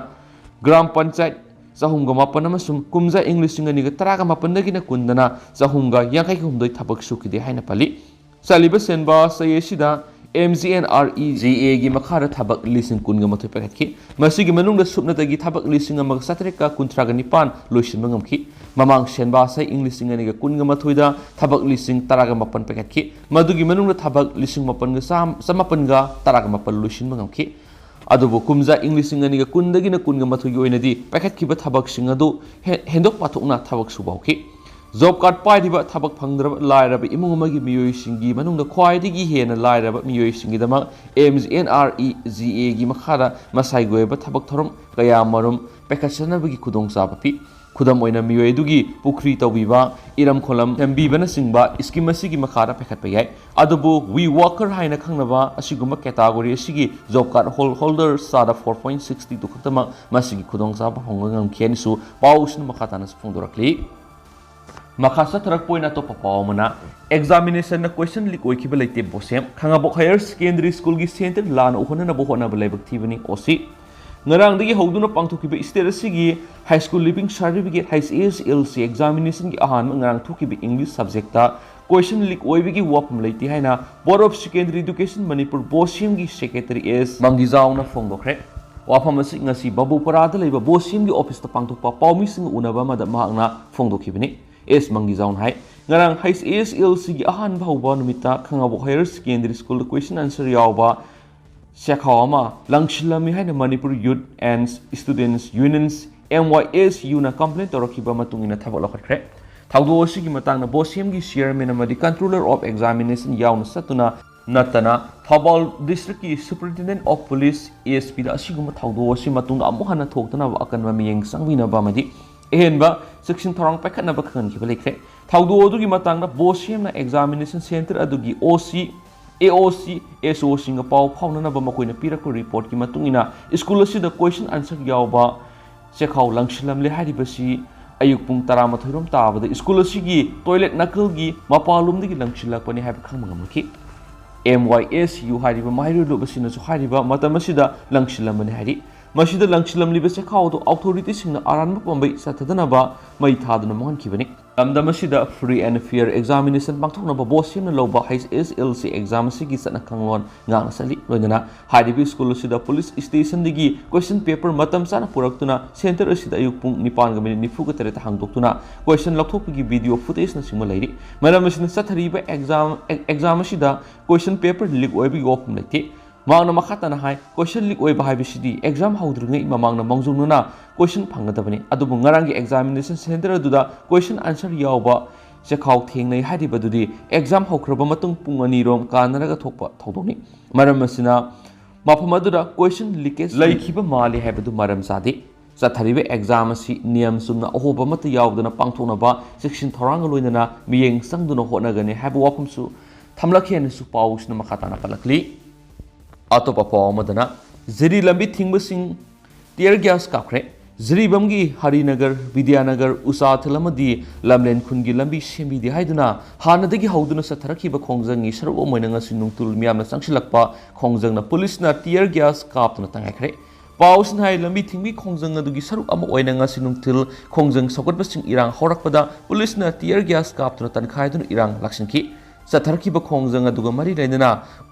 ꯒ꯭ꯔꯥꯝ ꯄꯟꯆꯥꯌꯠ 309 ꯑꯃꯁꯨꯡ ꯀꯨꯝꯖꯥ ꯏꯪ 2018ꯗꯒꯤꯅ 20ꯗꯅ 359 ꯊꯕꯛ ꯁꯨꯈꯤꯗꯦ ꯍꯥꯏꯅ ꯄꯜꯂꯤ꯫ ꯆꯠꯂꯤꯕ ꯁꯦꯟꯕꯥ ꯆꯍꯤ ꯑꯁꯤꯗ MGNREGAꯒꯤ ꯃꯈꯥꯗ ꯊꯕꯛ 10,022 ꯄꯥꯏꯈꯠꯈꯤ꯫ ꯃꯁꯤꯒꯤ ꯃꯅꯨꯡꯗ ꯁꯨꯞꯅꯇꯒꯤ ꯊꯕꯛ 1,739 ꯂꯣꯏꯁꯤꯟꯕ ꯉꯝꯈꯤ꯫ ꯃꯃꯥꯡ ꯁꯦꯟꯕꯥ ꯆꯍꯤ ꯏꯪ 2022ꯗ ꯊꯕꯛ 18,017 ꯄꯥꯏꯈꯠꯈꯤ꯫ ꯃꯗꯨꯒꯤ ꯃꯅꯨꯡꯗ ꯊꯕꯛ 8,917 ꯂꯣꯏꯁꯤꯟꯕ ꯉꯝꯈꯤ꯫ ꯑꯗꯨꯕꯨ ꯀꯨꯝꯖꯥ ꯏꯪ 2020ꯗꯒꯤꯅ 2023ꯒꯤ ꯑꯣꯏꯅꯗꯤ ꯄꯥꯏꯈꯠꯈꯤꯕ ꯊꯕꯛꯁꯤꯡ ꯑꯗꯨ ꯍꯦꯟꯗꯣꯛ ꯄꯥꯊꯣꯛꯅ ꯊꯕꯛ ꯁꯨꯕ ꯍꯧꯈꯤ꯫ ꯖꯣꯕ ꯀꯥꯔꯗ ꯄꯥꯏꯔꯤꯕ ꯊꯕꯛ ꯐꯪꯗ꯭ꯔꯕ ꯂꯥꯏꯔꯕ ꯏꯃꯨꯡ ꯑꯃꯒꯤ ꯃꯤꯑꯣꯏꯁꯤꯡꯒꯤ ꯃꯅꯨꯡꯗ ꯈ꯭ꯋꯥꯏꯗꯒꯤ ꯍꯦꯟꯅ ꯂꯥꯏꯔꯕ ꯃꯤꯑꯣꯏꯁꯤꯡꯒꯤꯗꯃꯛ MGNREGAꯒꯤ ꯃꯈꯥꯗ ꯃꯁꯥꯒꯤ ꯑꯣꯏꯕ ꯊꯕꯛ ꯊꯧꯔꯝ ꯀꯌꯥꯃꯔꯨꯝ ꯄꯥꯏꯈꯠꯆꯅꯕꯒꯤ ꯈꯨꯗꯣꯡꯆꯥꯕ ꯄꯤ꯫ ꯈꯨꯗꯝ ꯑꯣꯏꯅ ꯃꯤꯑꯣꯏ ꯑꯗꯨꯒꯤ ꯄꯨꯈ꯭ꯔꯤ ꯇꯧꯕꯤꯕ, ꯏꯔꯝ ꯈꯣꯜꯂꯝ ꯁꯦꯝꯕꯤꯕꯅꯆꯤꯡꯕ ꯁ꯭ꯀꯤꯝ ꯑꯁꯤꯒꯤ ꯃꯈꯥꯗ ꯄꯥꯏꯈꯠꯄ ꯌꯥꯏ꯫ ꯑꯗꯨꯕꯨ ꯋꯤ ꯋꯥꯀꯔ ꯍꯥꯏꯅ ꯈꯪꯅꯕ ꯑꯁꯤꯒꯨꯝꯕ ꯀꯦꯇꯥꯒꯣꯔꯤ ꯑꯁꯤꯒꯤ ꯖꯣꯕ ꯀꯥꯔꯗ ꯍꯣꯜꯗꯔ ꯆꯥꯗ 4.62 ꯈꯛꯇꯃꯛ ꯃꯁꯤꯒꯤ ꯈꯨꯗꯣꯡꯆꯥꯕ ꯐꯪꯕ ꯉꯝꯈꯤ ꯍꯥꯏꯅꯁꯨ ꯄꯥꯎ ꯑꯁꯤꯅ ꯃꯈꯥ ꯇꯥꯅ ꯐꯣꯡꯗꯣꯔꯛꯂꯤ꯫ ꯃꯈꯥ ꯆꯠꯊꯔꯛꯄ ꯑꯣꯏꯅ ꯑꯇꯣꯞꯄ ꯄꯥꯎ ꯑꯃꯅ ꯑꯦꯛꯖꯥꯃꯤꯅꯦꯁꯟꯅ ꯀꯣꯏꯁꯟ ꯂꯤꯛ ꯑꯣꯏꯈꯤꯕ ꯂꯩꯇꯦ ꯕꯣꯁꯦꯝ ꯈꯥꯡꯉꯕꯣꯛ ꯍꯥꯌꯔ ꯁꯦꯀꯦꯟꯗꯔꯤ ꯁ꯭ꯀꯨꯜꯒꯤ ꯁꯦꯟꯇꯔ ꯂꯥꯟꯅ ꯎꯍꯟꯅꯅꯕ ꯍꯣꯠꯅꯕ ꯂꯥꯏꯕꯛ ꯊꯤꯕꯅꯤ OC ꯉꯔꯥꯡꯗꯒꯤ ꯍꯧꯗꯨꯅ ꯄꯥꯡꯊꯣꯛꯈꯤꯕ ꯁ꯭ꯇꯦꯠ ꯑꯁꯤꯒꯤ high school living certificate HSLC ꯑꯦꯛꯖꯥꯃꯤꯅꯦꯁꯟꯒꯤ ꯑꯍꯥꯟꯕ ꯉꯔꯥꯡ ꯊꯣꯛꯈꯤꯕ ꯏꯪꯂꯤꯁ ꯁꯕꯖꯦꯛꯇ ꯀꯣꯏꯁꯟ ꯂꯤꯛ ꯑꯣꯏꯕꯒꯤ ꯋꯥꯐꯝ ꯂꯩꯇꯦ ꯍꯥꯏꯅ board of secondary education Manipur ꯕꯣꯁꯤꯝꯒꯤ ꯁꯦꯀ꯭ꯔꯦꯇꯔꯤ S. ꯃꯪꯒꯤꯖꯥꯎꯅ ꯐꯣꯡꯗꯣꯛꯈ꯭ꯔꯦ꯫ ꯋꯥꯐꯝ ꯑꯁꯤ ꯉꯁꯤ ꯕꯕꯨꯄꯔꯥꯗ ꯂꯩꯕ ꯕꯣꯁꯤꯝꯒꯤ ꯑꯣꯐꯤꯁꯇ ꯄꯥꯡꯊꯣꯛꯄ ꯄꯥꯎꯃꯤꯁꯤꯡꯒ ꯎꯅꯕ ꯑꯃꯗ ꯃꯍꯥꯛꯅ ꯐꯣꯡꯗꯣꯛꯈꯤꯕꯅꯤ꯫ S. ꯃꯪꯒꯤꯖꯥꯎꯅ ꯍꯥꯏ ꯉꯔꯥꯡ HSLCꯒꯤ ꯑꯍꯥꯟꯕ ꯍꯧꯕ ꯅꯨꯃꯤꯠꯇ ꯈꯥꯡꯉꯕꯣꯛ ꯍꯥꯌꯔ ꯁꯦꯀꯦꯟꯗꯔꯤ ꯁ꯭ꯀꯨꯜꯗ ꯀꯣꯏꯁꯟ ꯑꯟꯁꯔ ꯌꯥꯎꯕ ꯆꯦꯈꯥꯎ ꯑꯃ ꯂꯪꯁꯤꯜꯂꯝꯃꯤ ꯍꯥꯏꯅ ꯃꯅꯤꯄꯨꯔ ꯌꯨꯠ ꯑꯦꯟड ꯁ꯭ꯇꯨꯗꯦꯟꯠꯁ ꯌꯨꯅꯤꯌꯟꯁ MYSUꯅ ꯀꯝꯄ꯭ꯂꯦꯟ ꯇꯧꯔꯛꯈꯤꯕ ꯃꯇꯨꯡ ꯏꯟꯅ ꯊꯕꯛ ꯂꯧꯈꯠꯈ꯭ꯔꯦ꯫ ꯊꯧꯗꯣꯛ ꯑꯁꯤꯒꯤ ꯃꯇꯥꯡꯗ ꯕꯣꯁꯤꯝꯒꯤ ꯆꯤꯌꯔꯃꯦꯟ ꯑꯃꯗꯤ ꯀꯟꯇ꯭ꯔꯣꯂꯔ ꯑꯣꯐ ꯑꯦꯛꯖꯥꯃꯤꯅꯦꯁꯟ ꯌꯥꯎꯅ ꯆꯠꯇꯨꯅ ꯅꯠꯇꯅ ꯊꯧꯕꯥꯜ ꯗꯤꯁꯇ꯭ꯔꯤꯛꯀꯤ ꯁꯨꯄꯔꯤꯟꯇꯦꯟꯗꯦꯟꯠ ꯑꯣꯐ ꯄꯨꯂꯤꯁ ASPꯗ ꯑꯁꯤꯒꯨꯝꯕ ꯊꯧꯗꯣꯛ ꯑꯁꯤ ꯃꯇꯨꯡꯗ ꯑꯃꯨꯛ ꯍꯟꯅ ꯊꯣꯛꯇꯅꯕ ꯑꯀꯟꯕ ꯃꯤꯠꯌꯦꯡ ꯆꯪꯕꯤꯅꯕ ꯑꯃꯗꯤ ꯑꯍꯦꯟꯕ ꯆꯦꯛꯁꯤꯟ ꯊꯧꯔꯥꯡ ꯄꯥꯏꯈꯠꯅꯕ ꯈꯪꯍꯟꯈꯤꯕ ꯂꯩꯈ꯭ꯔꯦ꯫ ꯊꯧꯗꯣꯛ ꯑꯗꯨꯒꯤ ꯃꯇꯥꯡꯗ ꯕꯣꯁꯤꯝꯅ ꯑꯦꯛꯖꯥꯃꯤꯅꯦꯁꯟ ꯁꯦꯟꯇꯔ ꯑꯗꯨꯒꯤ OC, AOC, SOꯁꯤꯡꯒ ꯄꯥꯎ ꯐꯥꯎꯅꯅꯕ ꯃꯈꯣꯏꯅ ꯄꯤꯔꯛꯄ ꯔꯤꯄꯣꯔꯠꯀꯤ ꯃꯇꯨꯡ ꯏꯟꯅ ꯁ꯭ꯀꯨꯜ ꯑꯁꯤꯗ ꯀꯣꯏꯁꯟ ꯑꯟꯁꯔ ꯌꯥꯎꯕ ꯆꯦꯈꯥꯎ ꯂꯪꯁꯤꯜꯂꯝꯂꯦ ꯍꯥꯏꯔꯤꯕꯁꯤ ꯑꯌꯨꯛ ꯄꯨꯡ 12 ꯇꯥꯕꯗ ꯁ꯭ꯀꯨꯜ ꯑꯁꯤꯒꯤ ꯇꯣꯏꯂꯦꯠ ꯅꯥꯀꯜꯒꯤ ꯃꯄꯥꯟꯂꯣꯝꯗꯒꯤ ꯂꯪꯁꯤꯜꯂꯛꯄꯅꯤ ꯍꯥꯏꯕ ꯈꯪꯕ ꯉꯝꯂꯛꯈꯤ꯫ MYSU ꯍꯥꯏꯔꯤꯕ ꯃꯍꯩꯔꯣꯏ ꯑꯁꯤꯅꯁꯨ ꯍꯥꯏꯔꯤꯕ ꯃꯇꯝ ꯑꯁꯤꯗ ꯂꯪꯁꯤꯜꯂꯝꯕꯅꯤ ꯍꯥꯏꯔꯤ꯫ ꯃꯁꯤꯗ ꯂꯪꯁꯤꯜꯂꯝꯂꯤꯕ ꯆꯦꯈꯥꯎ ꯑꯗꯨ ꯑꯣꯊꯣꯔꯤꯇꯤꯁꯤꯡꯅ ꯑꯔꯥꯟꯕ ꯄꯥꯝꯕꯩ ꯆꯠꯊꯗꯅꯕ ꯃꯩ ꯊꯥꯗꯨꯅ ꯃꯥꯡꯍꯟꯈꯤꯕꯅꯤ꯫ ꯂꯝꯗꯝ ꯑꯁꯤꯗ ꯐ꯭ꯔꯤ ꯑꯦꯟड ꯐꯤꯌꯔ ꯑꯦꯛꯖꯥꯃꯤꯅꯦꯁꯟ ꯄꯥꯡꯊꯣꯛꯅꯕ ꯕꯣꯁꯤꯝꯅ ꯂꯧꯕ HSLC ꯑꯦꯛꯖꯥꯝ ꯑꯁꯤꯒꯤ ꯆꯠꯅ ꯀꯥꯡꯂꯣꯟ ꯉꯥꯛꯅ ꯆꯠꯂꯤ꯫ ꯂꯣꯏꯅꯅ ꯍꯥꯏꯔꯤꯕ ꯁ꯭ꯀꯨꯜ ꯑꯁꯤꯗ ꯄꯨꯂꯤꯁ ꯁ꯭ꯇꯦꯁꯟꯗꯒꯤ ꯀꯣꯏꯁꯟ ꯄꯦꯄꯔ ꯃꯇꯝ ꯆꯥꯅ ꯄꯨꯔꯛꯇꯨꯅ ꯁꯦꯟꯇꯔ ꯑꯁꯤꯗ ꯑꯌꯨꯛ ꯄꯨꯡ 9:48 ꯍꯥꯡꯗꯣꯛꯇꯨꯅ ꯀꯣꯏꯁꯟ ꯂꯧꯊꯣꯛꯄꯒꯤ ꯚꯤꯗꯤꯑꯣ ꯐꯨꯇꯦꯖꯅꯆꯤꯡꯕ ꯂꯩꯔꯤ꯫ ꯃꯔꯝ ꯑꯁꯤꯅ ꯆꯠꯊꯔꯤꯕ ꯑꯦꯛꯖꯥꯝ ꯑꯁꯤꯗ ꯀꯣꯏꯁꯟ ꯄꯦꯄꯔ ꯂꯤꯛ ꯑꯣꯏꯕꯒꯤ ꯋꯥꯐꯝ ꯂꯩꯇꯦ꯫ ꯃꯍꯥꯛꯅ ꯃꯈꯥ ꯇꯥꯅ ꯍꯥꯏ ꯀꯣꯏꯁꯟ ꯂꯤꯛ ꯑꯣꯏꯕ ꯍꯥꯏꯕꯁꯤꯗꯤ ꯑꯦꯛꯖꯥꯝ ꯍꯧꯗ꯭ꯔꯤꯉꯩ ꯃꯃꯥꯡꯗ ꯃꯥꯡꯖꯧꯅꯅ ꯀꯣꯏꯁꯟ ꯐꯪꯒꯗꯕꯅꯤ꯫ ꯑꯗꯨꯕꯨ ꯉꯔꯥꯡꯒꯤ ꯑꯦꯛꯖꯥꯃꯤꯅꯦꯁꯟ ꯁꯦꯟꯇꯔ ꯑꯗꯨꯗ ꯀꯣꯏꯁꯟ ꯑꯟꯁꯔ ꯌꯥꯎꯕ ꯆꯦꯈꯥꯎ ꯊꯦꯡꯅꯩ ꯍꯥꯏꯔꯤꯕꯗꯨꯗꯤ ꯑꯦꯛꯖꯥꯝ ꯍꯧꯈ꯭ꯔꯕ ꯃꯇꯨꯡ ꯄꯨꯡ 2 ꯀꯥꯟꯅꯔꯒ ꯊꯣꯛꯄ ꯊꯧꯗꯣꯛꯅꯤ꯫ ꯃꯔꯝ ꯑꯁꯤꯅ ꯃꯐꯝ ꯑꯗꯨꯗ ꯀꯣꯏꯁꯟ ꯂꯤꯀꯦꯖ ꯂꯩꯈꯤꯕ ꯃꯥꯜꯂꯤ ꯍꯥꯏꯕꯗꯨ ꯃꯔꯝ ꯆꯥꯗꯦ꯫ ꯆꯠꯊꯔꯤꯕ ꯑꯦꯛꯖꯥꯝ ꯑꯁꯤ ꯅꯤꯌꯝ ꯆꯨꯝꯅ ꯑꯍꯣꯕ ꯑꯃꯠꯇ ꯌꯥꯎꯗꯅ ꯄꯥꯡꯊꯣꯛꯅꯕ ꯆꯦꯛꯁꯤꯟ ꯊꯧꯔꯥꯡꯒ ꯂꯣꯏꯅꯅ ꯃꯤꯠꯌꯦꯡ ꯆꯪꯗꯨꯅ ꯍꯣꯠꯅꯒꯅꯤ ꯍꯥꯏꯕ ꯋꯥꯐꯝꯁꯨ ꯊꯝꯂꯛꯈꯤ ꯍꯥꯏꯅꯁꯨ ꯄꯥꯎꯁꯤꯅ ꯃꯈꯥ ꯇꯥꯅ ꯄꯜꯂꯛꯂꯤ꯫ ꯑꯇꯣꯞꯄ ꯄꯥꯎ ꯑꯃꯗꯅ ꯖꯤꯔꯤ ꯂꯝꯕꯤ ꯊꯤꯡꯕꯁꯤꯡ ꯇꯤꯌꯔ ꯒ꯭ꯌꯥꯁ ꯀꯥꯞꯈ꯭ꯔꯦ꯫ ꯖꯤꯔꯤꯕꯝꯒꯤ ꯍꯔꯤꯅꯒꯔ, ꯕꯤꯗ꯭ꯌꯥꯅꯒꯔ, ꯎꯆꯥꯊꯤꯜ ꯑꯃꯗꯤ ꯂꯝꯂꯦꯟ ꯈꯨꯟꯒꯤ ꯂꯝꯕꯤ ꯁꯦꯝꯕꯤꯗꯦ ꯍꯥꯏꯗꯨꯅ ꯍꯥꯟꯅꯗꯒꯤ ꯍꯧꯗꯨꯅ ꯆꯠꯊꯔꯛꯈꯤꯕ ꯈꯣꯡꯖꯪꯒꯤ ꯁꯔꯨꯛ ꯑꯃ ꯑꯣꯏꯅ ꯉꯁꯤ ꯅꯨꯡꯇꯨꯜ ꯃꯤꯌꯥꯝꯅ ꯆꯪꯁꯤꯜꯂꯛꯄ ꯈꯣꯡꯖꯪꯅ ꯄꯨꯂꯤꯁꯅ ꯇꯤꯌꯔ ꯒ꯭ꯌꯥꯁ ꯀꯥꯞꯇꯨꯅ ꯇꯪꯉꯥꯏꯈ꯭ꯔꯦ꯫ ꯄꯥꯎꯁꯤꯅ ꯍꯥꯏ ꯂꯝꯕꯤ ꯊꯤꯡꯕꯤ ꯈꯣꯡꯖꯪ ꯑꯗꯨꯒꯤ ꯁꯔꯨꯛ ꯑꯃ ꯑꯣꯏꯅ ꯉꯁꯤ ꯅꯨꯡꯊꯤꯜ ꯈꯣꯡꯖꯪ ꯁꯧꯒꯠꯄꯁꯤꯡ ꯏꯔꯥꯡ ꯍꯧꯔꯛꯄꯗ ꯄꯨꯂꯤꯁꯅ ꯇꯤꯌꯔ ꯒ꯭ꯌꯥꯁ ꯀꯥꯞꯇꯨꯅ ꯇꯟꯈꯥꯏꯗꯨꯅ ꯏꯔꯥꯡ ꯂꯥꯛꯁꯤꯟꯈꯤ꯫ ꯆꯠꯊꯔꯛꯈꯤꯕ ꯈꯣꯡꯖꯪ ꯑꯗꯨꯒ ꯃꯔꯤ ꯂꯩꯅꯅ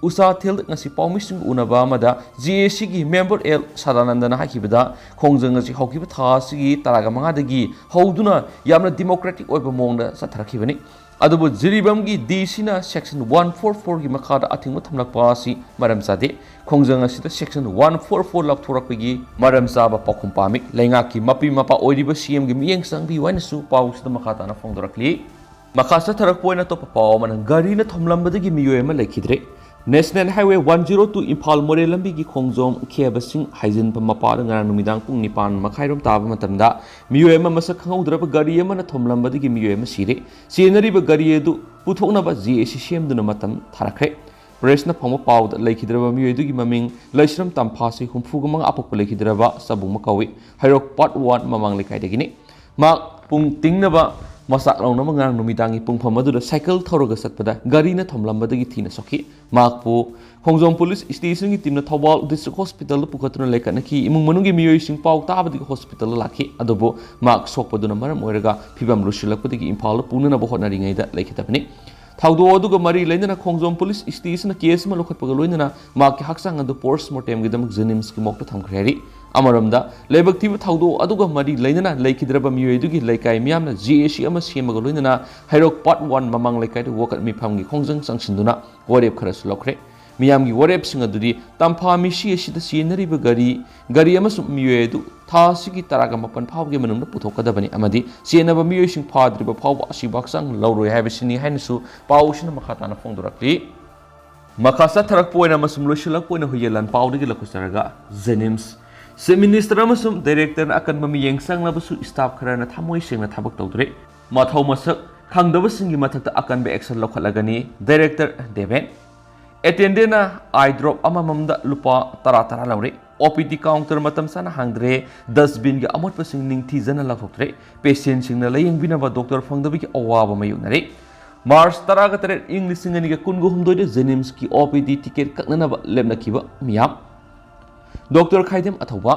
ꯎꯆꯥꯊꯤꯜꯗ ꯉꯁꯤ ꯄꯥꯎꯃꯤꯁꯤꯡ ꯎꯅꯕ ꯑꯃꯗ ꯖꯦꯑꯦꯁꯤꯒꯤ ꯃꯦꯝꯕꯔ ꯑꯦꯜ ꯁꯗꯥꯅꯟꯗꯅ ꯍꯥꯏꯈꯤꯕꯗ ꯈꯣꯡꯖꯪ ꯑꯁꯤ ꯍꯧꯈꯤꯕ ꯊꯥ ꯑꯁꯤꯒꯤ 15ꯗꯒꯤ ꯍꯧꯗꯨꯅ ꯌꯥꯝꯅ ꯗꯤꯃꯣꯀ꯭ꯔꯦꯇꯤꯛ ꯑꯣꯏꯕ ꯃꯑꯣꯡꯗ ꯆꯠꯊꯔꯛꯈꯤꯕꯅꯤ꯫ ꯑꯗꯨꯕꯨ ꯖꯤꯔꯤꯕꯝꯒꯤ ꯗꯤꯁꯤꯅ ꯁꯦꯛꯁꯟ 144ꯒꯤ ꯃꯈꯥꯗ ꯑꯊꯤꯡꯕ ꯊꯝꯂꯛꯄ ꯑꯁꯤ ꯃꯔꯝ ꯆꯥꯗꯦ꯫ ꯈꯣꯡꯖꯪ ꯑꯁꯤꯗ ꯁꯦꯛꯁꯟ 144 ꯂꯧꯊꯣꯔꯛꯄꯒꯤ ꯃꯔꯝ ꯆꯥꯕ ꯄꯥꯎꯈꯨꯝ ꯄꯥꯝꯃꯤ꯫ ꯂꯩꯉꯥꯛꯀꯤ ꯃꯄꯤ ꯃꯄꯥ ꯑꯣꯏꯔꯤꯕ ꯁꯤꯑꯦꯝꯒꯤ ꯃꯤꯠꯌꯦꯡ ꯆꯪꯕꯤꯌꯨ ꯍꯥꯏꯅꯁꯨ ꯄꯥꯎꯁꯤꯗ ꯃꯈꯥ ꯇꯥꯅ ꯐꯣꯡꯗꯣꯔꯛꯂꯤ꯫ ꯃꯈꯥ ꯆꯠꯊꯔꯛꯄ ꯑꯣꯏꯅ ꯑꯇꯣꯞꯄ ꯄꯥꯎ ꯑꯃꯅ ꯒꯥꯔꯤꯅ ꯊꯣꯝꯂꯝꯕꯗꯒꯤ ꯃꯤꯑꯣꯏ ꯑꯃ ꯂꯩꯈꯤꯗ꯭ꯔꯦ꯫ ꯅꯦꯁꯅꯦꯜ ꯍꯥꯏꯋꯦ 102 ꯏꯝꯐꯥꯜ ꯃꯣꯔꯦ ꯂꯝꯕꯤꯒꯤ ꯈꯣꯡꯖꯣꯝ ꯈꯦꯕꯁꯤꯡ ꯍꯥꯏꯖꯤꯟꯐꯝ ꯃꯄꯥꯗ ꯉꯔꯥꯡ ꯅꯨꯃꯤꯗꯥꯡ ꯄꯨꯡ 9:30 ꯇꯥꯕ ꯃꯇꯝꯗ ꯃꯤꯑꯣꯏ ꯑꯃ ꯃꯁꯛ ꯈꯪꯍꯧꯗ꯭ꯔꯕ ꯒꯥꯔꯤ ꯑꯃꯅ ꯊꯣꯝꯂꯝꯕꯗꯒꯤ ꯃꯤꯑꯣꯏ ꯑꯃ ꯁꯤꯔꯦ꯫ ꯆꯦꯟꯅꯔꯤꯕ ꯒꯥꯔꯤ ꯑꯗꯨ ꯄꯨꯊꯣꯛꯅꯕ ꯖꯦꯑꯦꯁꯤ ꯁꯦꯝꯗꯨꯅ ꯃꯇꯝ ꯊꯥꯔꯛꯈ꯭ꯔꯦ꯫ ꯄ꯭ꯔꯦꯁꯅ ꯐꯪꯕ ꯄꯥꯎꯗ ꯂꯩꯈꯤꯗ꯭ꯔꯕ ꯃꯤꯑꯣꯏꯗꯨꯒꯤ ꯃꯃꯤꯡ ꯂꯩꯁ꯭ꯔꯝ ꯇꯝꯐꯥꯁꯤ 65 ꯑꯄꯣꯛꯄ ꯂꯩꯈꯤꯗ꯭ꯔꯕ ꯆꯕꯨꯡꯃ ꯀꯧꯏ꯫ ꯍꯩꯔꯣꯛ ꯄꯥꯔꯠ 1 ꯃꯃꯥꯡ ꯂꯩꯀꯥꯏꯗꯒꯤꯅꯤ꯫ ꯃꯍꯥꯛ ꯄꯨꯡ ꯇꯤꯡꯅꯕ ꯃꯆꯥꯛ ꯂꯧꯅꯕ ꯉꯔꯥꯡ ꯅꯨꯃꯤꯗꯥꯡꯒꯤ ꯄꯨꯡꯐꯝ ꯑꯗꯨꯗ ꯁꯥꯏꯀꯜ ꯊꯧꯔꯒ ꯆꯠꯄꯗ ꯒꯥꯔꯤꯅ ꯊꯣꯝꯂꯝꯕꯗꯒꯤ ꯊꯤꯅ ꯁꯣꯛꯈꯤ꯫ ꯃꯍꯥꯛꯄꯨ ꯈꯣꯡꯖꯣꯝ ꯄꯨꯂꯤꯁ ꯁ꯭ꯇꯦꯁꯟꯒꯤ ꯇꯤꯝꯅ ꯊꯧꯕꯥꯜ ꯗꯤꯁꯇ꯭ꯔꯤꯛ ꯍꯣꯁꯄꯤꯇꯥꯜꯗ ꯄꯨꯈꯠꯇꯨꯅ ꯂꯩꯈꯠꯅꯈꯤ꯫ ꯏꯃꯨꯡ ꯃꯅꯨꯡꯒꯤ ꯃꯤꯑꯣꯏꯁꯤꯡ ꯄꯥꯎ ꯇꯥꯕꯗꯒꯤ ꯍꯣꯁꯄꯤꯇꯥꯜꯗ ꯂꯥꯛꯈꯤ꯫ ꯑꯗꯨꯕꯨ ꯃꯍꯥꯛ ꯁꯣꯛꯄꯗꯨꯅ ꯃꯔꯝ ꯑꯣꯏꯔꯒ ꯐꯤꯕꯝ ꯂꯨꯁꯤꯜꯂꯛꯄꯗꯒꯤ ꯏꯝꯐꯥꯜꯗ ꯄꯨꯅꯅꯕ ꯍꯣꯠꯅꯔꯤꯉꯩꯗ ꯂꯩꯈꯤꯗꯕꯅꯤ꯫ ꯊꯧꯗꯣꯛ ꯑꯗꯨꯒ ꯃꯔꯤ ꯂꯩꯅꯅ ꯈꯣꯡꯖꯣꯝ ꯄꯨꯂꯤꯁ ꯁ꯭ꯇꯦꯁꯟꯅ ꯀꯦꯁ ꯑꯃ ꯂꯧꯈꯠꯄꯒ ꯂꯣꯏꯅꯅ ꯃꯍꯥꯛꯀꯤ ꯍꯛꯆꯥꯡ ꯑꯗꯨ ꯄꯣꯁꯠꯃꯣꯔꯇꯦꯝꯒꯤꯗꯃꯛ ꯖꯦꯅꯤꯝꯁꯀꯤ ꯃꯣꯛꯇ ꯊꯝꯈ꯭ꯔꯦ ꯍꯥꯏꯔꯤ꯫ ꯑꯃꯔꯣꯝꯗ ꯂꯥꯏꯕꯛ ꯊꯤꯕ ꯊꯧꯗꯣꯛ ꯑꯗꯨꯒ ꯃꯔꯤ ꯂꯩꯅꯅ ꯂꯩꯈꯤꯗ꯭ꯔꯕ ꯃꯤꯑꯣꯏꯗꯨꯒꯤ ꯂꯩꯀꯥꯏ ꯃꯤꯌꯥꯝꯅ ꯖꯦꯑꯦꯁꯤ ꯑꯃ ꯁꯦꯝꯃꯒ ꯂꯣꯏꯅꯅ ꯍꯩꯔꯣꯛ ꯄꯥꯔꯠ 1 ꯃꯃꯥꯡ ꯂꯩꯀꯥꯏꯗ ꯋꯥꯀꯠ ꯃꯤꯐꯝꯒꯤ ꯈꯣꯡꯖꯪ ꯆꯪꯁꯤꯟꯗꯨꯅ ꯋꯥꯔꯦꯞ ꯈꯔꯁꯨ ꯂꯧꯈ꯭ꯔꯦ꯫ ꯃꯤꯌꯥꯝꯒꯤ ꯋꯥꯔꯦꯞꯁꯤꯡ ꯑꯗꯨꯗꯤ ꯇꯝꯐꯥ ꯃꯤꯁꯤ ꯑꯁꯤꯗ ꯆꯦꯟꯅꯔꯤꯕ ꯒꯥꯔꯤ ꯑꯃꯁꯨꯡ ꯃꯤꯑꯣꯏ ꯑꯗꯨ ꯊꯥ ꯑꯁꯤꯒꯤ 19 ꯐꯥꯎꯕꯒꯤ ꯃꯅꯨꯡꯗ ꯄꯨꯊꯣꯛꯀꯗꯕꯅꯤ ꯑꯃꯗꯤ ꯆꯦꯟꯅꯕ ꯃꯤꯑꯣꯏꯁꯤꯡ ꯐꯥꯗ꯭ꯔꯤꯕ ꯐꯥꯎꯕ ꯑꯁꯤꯕ ꯍꯛꯆꯥꯡ ꯂꯧꯔꯣꯏ ꯍꯥꯏꯕꯁꯤꯅꯤ ꯍꯥꯏꯅꯁꯨ ꯄꯥꯎꯁꯤꯅ ꯃꯈꯥ ꯇꯥꯅ ꯐꯣꯡꯗꯣꯔꯛꯂꯤ꯫ ꯃꯈꯥ ꯆꯠꯊꯔꯛꯄ ꯑꯣꯏꯅ ꯑꯃꯁꯨꯡ ꯂꯣꯏꯁꯤꯜꯂꯛꯄ ꯑꯣꯏꯅ ꯍꯨꯏꯌꯦꯟꯂꯥꯟ ꯄꯥꯎꯗꯒꯤ ꯂꯧꯈꯠꯆꯔꯒ ꯖꯦꯅꯤꯝꯁ ꯆꯤꯐ ꯃꯤꯅꯤꯁꯇꯔ ꯑꯃꯁꯨꯡ ꯗꯥꯏꯔꯦꯛꯇꯔꯅ ꯑꯀꯟꯕ ꯃꯤꯠꯌꯦꯡ ꯆꯪꯂꯕꯁꯨ ꯁ꯭ꯇꯥꯐ ꯈꯔꯅ ꯊꯃꯣꯏ ꯁꯦꯡꯅ ꯊꯕꯛ ꯇꯧꯗ꯭ꯔꯦ꯫ ꯃꯊꯧ ꯃꯁꯛ ꯈꯪꯗꯕꯁꯤꯡꯒꯤ ꯃꯊꯛꯇ ꯑꯀꯟꯕ ꯑꯦꯛꯁꯟ ꯂꯧꯈꯠꯂꯒꯅꯤ꯫ ꯗꯥꯏꯔꯦꯛꯇꯔ ꯗꯦꯕꯦꯟ ꯑꯦꯇꯦꯟꯗꯦꯟꯠꯅ ꯑꯥꯏꯗ꯭ꯔꯣꯞ ꯑꯃꯃꯝꯗ ꯂꯨꯄꯥ 10 ꯂꯧꯔꯦ꯫ OPD ꯀꯥꯎꯟꯇꯔ ꯃꯇꯝ ꯆꯥꯅ ꯍꯥꯡꯗ꯭ꯔꯦ꯫ ꯗꯁꯠꯕꯤꯟꯒꯤ ꯑꯃꯣꯠꯄꯁꯤꯡ ꯅꯤꯡꯊꯤꯖꯅ ꯂꯧꯊꯣꯛꯇ꯭ꯔꯦ꯫ ꯄꯦꯁꯦꯟꯠꯁꯤꯡꯅ ꯂꯥꯌꯦꯡꯕꯤꯅꯕ ꯗꯣꯛꯇꯔ ꯐꯪꯗꯕꯒꯤ ꯑꯋꯥꯕ ꯃꯥꯌꯣꯛꯅꯔꯦ꯫ ꯃꯥꯔꯆ 18, 2019ꯗ ꯖꯦꯅꯤꯝꯁꯀꯤ OPD ꯇꯤꯀꯦꯠ ꯀꯛꯅꯅꯕ ꯂꯦꯞꯅꯈꯤꯕ ꯃꯤꯌꯥꯝ꯫ ꯗꯣꯛꯇꯔ ꯈꯥꯏꯗꯦꯝ ꯑꯊꯧꯕ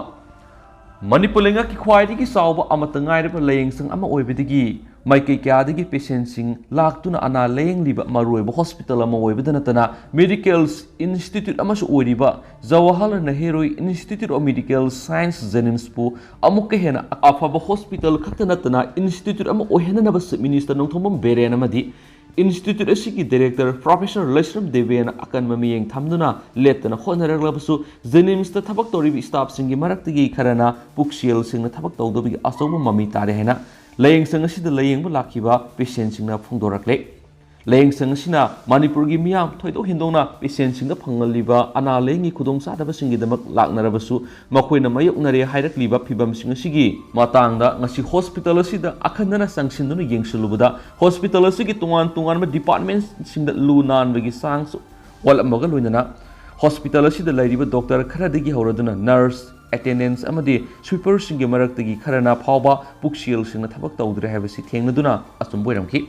ꯃꯅꯤꯄꯨꯔ ꯂꯩꯉꯥꯛꯀꯤ ꯈ꯭ꯋꯥꯏꯗꯒꯤ ꯆꯥꯎꯕ ꯑꯃꯠꯇ ꯉꯥꯏꯔꯕ ꯂꯥꯌꯦꯡꯁꯪ ꯑꯃ ꯑꯣꯏꯕꯗꯒꯤ ꯃꯥꯏꯀꯩ ꯀꯌꯥꯗꯒꯤ ꯄꯦꯁꯦꯟꯠꯁꯤꯡ ꯂꯥꯛꯇꯨꯅ ꯑꯅꯥ ꯂꯥꯌꯦꯡꯂꯤꯕ ꯃꯔꯨꯑꯣꯏꯕ ꯍꯣꯁꯄꯤꯇꯥꯜ ꯑꯃ ꯑꯣꯏꯕꯇ ꯅꯠꯇꯅ ꯃꯦꯗꯤꯀꯦꯜ ꯏꯟꯁꯇꯤꯇ꯭ꯌꯨꯠ ꯑꯃꯁꯨ ꯑꯣꯏꯔꯤꯕ Jawaharlal Nehru institute of medical science ꯖꯦꯅꯤꯝꯁꯄꯨ ꯑꯃꯨꯛꯀ ꯍꯦꯟꯅ ꯑꯐꯕ ꯍꯣꯁꯄꯤꯇꯥꯜ ꯈꯛꯇ ꯅꯠꯇꯅ ꯏꯟꯁꯇꯤꯇ꯭ꯌꯨꯠ ꯑꯃ ꯑꯣꯏꯍꯟꯅꯅꯕ ꯆꯤꯐ ꯃꯤꯅꯤꯁꯇꯔ ꯅꯣꯡꯊꯣꯝꯕꯝ ꯕꯤꯔꯦꯟ ꯑꯃꯗꯤ ꯏꯟꯁꯇꯤꯇ꯭ꯌꯨꯠ ꯑꯁꯤꯒꯤ ꯗꯥꯏꯔꯦꯛꯇꯔ ꯄ꯭ꯔꯣꯐꯦꯁꯔ ꯂꯩꯁ꯭ꯔꯝ ꯗꯦꯕꯦꯟꯅ ꯑꯀꯟꯕ ꯃꯤꯠꯌꯦꯡ ꯊꯝꯗꯨꯅ ꯂꯦꯞꯇꯅ ꯍꯣꯠꯅꯔꯛꯂꯕꯁꯨ ꯖꯦꯅꯤꯝꯁꯇ ꯊꯕꯛ ꯇꯧꯔꯤꯕ ꯁ꯭ꯇꯥꯐꯁꯤꯡꯒꯤ ꯃꯔꯛꯇꯒꯤ ꯈꯔꯅ ꯄꯨꯛꯆꯦꯜ ꯁꯦꯡꯅ ꯊꯕꯛ ꯇꯧꯗꯕꯒꯤ ꯑꯆꯧꯕ ꯃꯃꯤ ꯇꯥꯔꯦ ꯍꯥꯏꯅ ꯂꯥꯌꯦꯡꯁꯪ ꯑꯁꯤꯗ ꯂꯥꯌꯦꯡꯕ ꯂꯥꯛꯈꯤꯕ ꯄꯦꯁꯦꯟꯠꯁꯤꯡꯅ ꯐꯣꯡꯗꯣꯔꯛꯂꯦ꯫ ꯂꯥꯌꯦꯡꯁꯪ ꯑꯁꯤꯅ ꯃꯅꯤꯄꯨꯔꯒꯤ ꯃꯤꯌꯥꯝ ꯊꯣꯏꯗꯣꯛ ꯍꯦꯟꯗꯣꯛꯅ ꯄꯦꯁꯦꯟꯠꯁꯤꯡꯗ ꯐꯪꯍꯜꯂꯤꯕ ꯑꯅꯥ ꯂꯥꯌꯦꯡꯒꯤ ꯈꯨꯗꯣꯡꯆꯥꯗꯕꯁꯤꯡꯒꯤꯗꯃꯛ ꯂꯥꯛꯅꯔꯕꯁꯨ ꯃꯈꯣꯏꯅ ꯃꯥꯌꯣꯛꯅꯔꯦ ꯍꯥꯏꯔꯛꯂꯤꯕ ꯐꯤꯚꯝꯁꯤꯡ ꯑꯁꯤꯒꯤ ꯃꯇꯥꯡꯗ ꯉꯁꯤ ꯍꯣꯁꯄꯤꯇꯥꯜ ꯑꯁꯤꯗ ꯑꯈꯟꯅꯅ ꯆꯪꯁꯤꯟꯗꯨꯅ ꯌꯦꯡꯁꯤꯜꯂꯨꯕꯗ ꯍꯣꯁꯄꯤꯇꯥꯜ ꯑꯁꯤꯒꯤ ꯇꯣꯉꯥꯟꯕ ꯗꯤꯄꯥꯔꯠꯃꯦꯟꯠꯁꯤꯡꯗ ꯂꯨ ꯅꯥꯟꯕꯒꯤ ꯆꯥꯡꯁꯨ ꯋꯥꯠꯂꯝꯕꯒ ꯂꯣꯏꯅꯅ ꯍꯣꯁꯄꯤꯇꯥꯜ ꯑꯁꯤꯗ ꯂꯩꯔꯤꯕ ꯗꯣꯛꯇꯔ ꯈꯔꯗꯒꯤ ꯍꯧꯔꯗꯨꯅ ꯅꯔꯁ, ꯑꯦꯇꯦꯟꯗꯦꯟꯠ ꯑꯃꯗꯤ ꯁ꯭ꯋꯤꯄꯔꯁꯤꯡꯒꯤ ꯃꯔꯛꯇꯒꯤ ꯈꯔꯅ ꯐꯥꯎꯕ ꯄꯨꯛꯆꯦꯜ ꯁꯦꯡꯅ ꯊꯕꯛ ꯇꯧꯗ꯭ꯔꯦ ꯍꯥꯏꯕꯁꯤ ꯊꯦꯡꯅꯗꯨꯅ ꯑꯆꯨꯝꯕ ꯑꯣꯏꯔꯝꯈꯤ꯫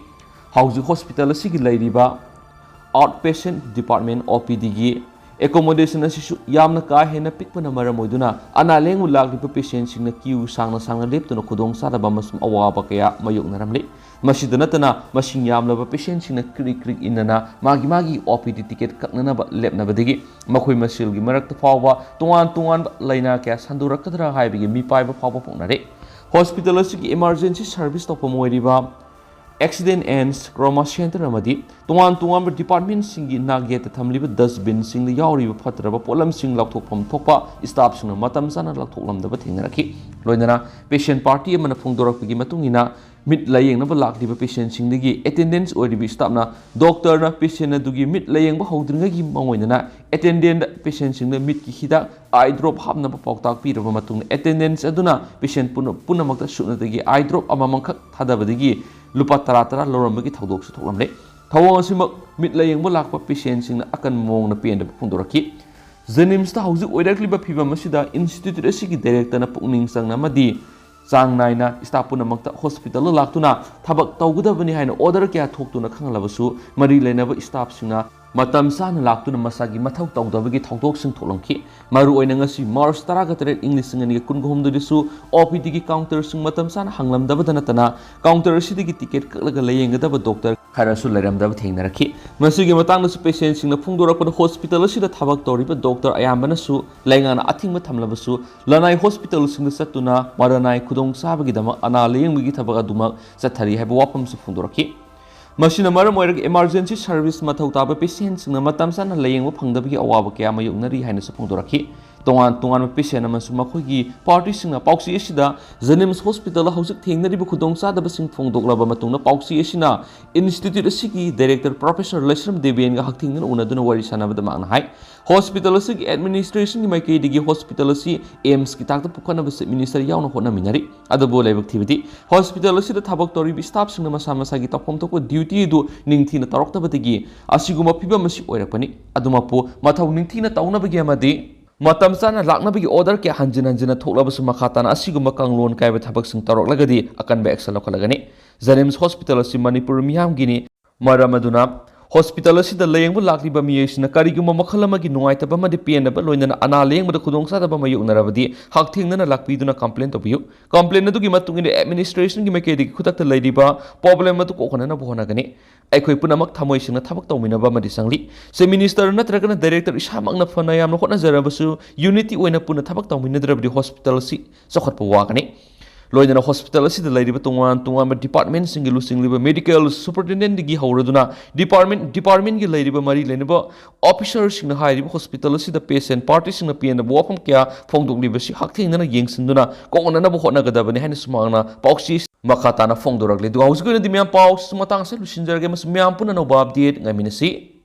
ꯍꯧꯖꯤꯛ ꯍꯣꯁꯄꯤꯇꯥꯜ ꯑꯁꯤꯒꯤ ꯂꯩꯔꯤꯕ ꯑꯥꯎꯠꯄꯦꯁꯦꯟꯠ ꯗꯤꯄꯥꯔꯠꯃꯦꯟꯠ OPDꯒꯤ ꯑꯦꯀꯣꯃꯣꯗꯦꯁꯟ ꯑꯁꯤꯁꯨ ꯌꯥꯝꯅ ꯀꯥ ꯍꯦꯟꯅ ꯄꯤꯛꯄꯅ ꯃꯔꯝ ꯑꯣꯏꯗꯨꯅ ꯑꯅꯥ ꯂꯥꯌꯦꯡꯕ ꯂꯥꯛꯂꯤꯕ ꯄꯦꯁꯦꯟꯠꯁꯤꯡꯅ ꯀ꯭ꯌꯨ ꯁꯥꯡꯅ ꯂꯦꯞꯇꯨꯅ ꯈꯨꯗꯣꯡꯆꯥꯗꯕ ꯑꯃꯁꯨꯡ ꯑꯋꯥꯕ ꯀꯌꯥ ꯃꯥꯌꯣꯛꯅꯔꯝꯂꯤ꯫ ꯃꯁꯤꯗ ꯅꯠꯇꯅ ꯃꯁꯤꯡ ꯌꯥꯝꯂꯕ ꯄꯦꯁꯦꯟꯠꯁꯤꯡꯅ ꯀ꯭ꯔꯤꯛ ꯏꯟꯅꯅ ꯃꯥꯒꯤ OPD ꯇꯤꯀꯦꯠ ꯀꯛꯅꯅꯕ ꯂꯦꯞꯅꯕꯗꯒꯤ ꯃꯈꯣꯏ ꯃꯁꯦꯜꯒꯤ ꯃꯔꯛꯇ ꯐꯥꯎꯕ ꯇꯣꯉꯥꯟꯕ ꯂꯥꯏꯅꯥ ꯀꯌꯥ ꯁꯟꯗꯣꯔꯛꯀꯗ꯭ꯔꯥ ꯍꯥꯏꯕꯒꯤ ꯃꯤꯄꯥꯏꯕ ꯐꯥꯎꯕ ꯄꯣꯛꯅꯔꯦ꯫ ꯍꯣꯁꯄꯤꯇꯥꯜ ꯑꯁꯤꯒꯤ ꯏꯃꯥꯔꯖꯦꯟꯁꯤ ꯁꯔꯚꯤꯁ ꯇꯧꯐꯝ ꯑꯣꯏꯔꯤꯕ accident ends trauma center amadi tongan tongan department singi nagye ta thamliba dustbin sing da yauriba phatraba polam sing lakthokpham thokpa staff sing matam sana lakthoklamdaba thengnaraki loinana patient party amana phongdorakpagi matungina mit layeng na lakliba patient sing dagi attendance oribi staff na doctor na patient na dugi mit layeng ba hodringa gi mangoinana attendant patient sing na mit ki hida eye drop hapna ba poktak pi raba matung attendance aduna patient punamakta suna dagi eye drop amamangkhak thadabadagi lupa tara lorambagi thodok su thoklamle thawang asimak mit layeng ba lakpa patient sing na akan mong na penda phongdoraki jenims ta hauju oirakliba phibam asida institute asigi director na pukning sangna madi sang naina staff punamakta hospital laktuna thabak tawgudabani haina order kya thoktuna khanglabasu mari leinaba staff singna matam sana laktuna masagi mathau tawdabagi thodok sing tholamki maru oina ngasi March 13 English ngani kungohum disu OPD gi counter sing matam sana hanglamdaba danatana counter sidigi ticket kalaga layengdaba doctor kharasu lairamdaba thengnarakhi masigi matangna su patient singna phungdorakpa hospital sida thabak toriba doctor ayambana su laingana athingma thamlabasu lanai hospital singna satuna maranai khudong sabagi dama ana layengmigi thabak aduma sathari haiba wapam su phungdorakhi Masina maram oirak emergency service mathau taba patient singna matam sana layengba phangdabagi awaba kya mayuknari haina su phungdorakhi tongan patient amasu makhoi party singna pauksi asida Jenims hospital hausik thengnariba khudong sadaba sing phongdoklaba matungna pauksi asina institute asigi director professor Lesram Debian ga hakthingna unaduna wari sanabada mangna hai hospital asigi administration gi maikei digi hospital asi aims ki takta pukhana bas minister yauna hona minari adabo lebak thibidi hospital asida thabak tori staff singna masa masa gi topom toko duty du ningthina taroktabadigi asiguma phibam asi oirakpani adumapu mathau ningthina taunabagi amadi matam sana laknabagi order kya hanjina thoklabasu makhatana asiguma kanglon kaiba thabak sing taroklagadi akan ba action lokhalagani Jenims hospital asi Manipur miyam gini maramaduna hospital asida layengbu lakliba miyesina kariguma makhalamagi nuaitaba madi pienaba loinana ana layengba khudong sadaba mayuknarabadi hakthingna lakpiduna complaint tobiyu complaint adugi matungini administration gi maikedi khutakta laidiba problem atu kokhana bohonagani aikhoi punamak thamoisina thabak tawminaba madi sangli se minister natragana director isamakna phana yamna khotna jarabasu unity oina puna thabak tawminadrabdi hospital si sokhatpa wagani loinana hospital asida lairiba tongan department singilu singliba medical superintendent gi hauraduna department gi lairiba mari leniba officer singna hairiba hospital asida patient party singna piena wafam kya phongdogliba si hakthingna yengsinduna konana bo honagadabani haina sumangna pauksi makhatana phongdorakle du hausguna dimyam paus matang se lusinjarge mas myam puna no update ngaminasi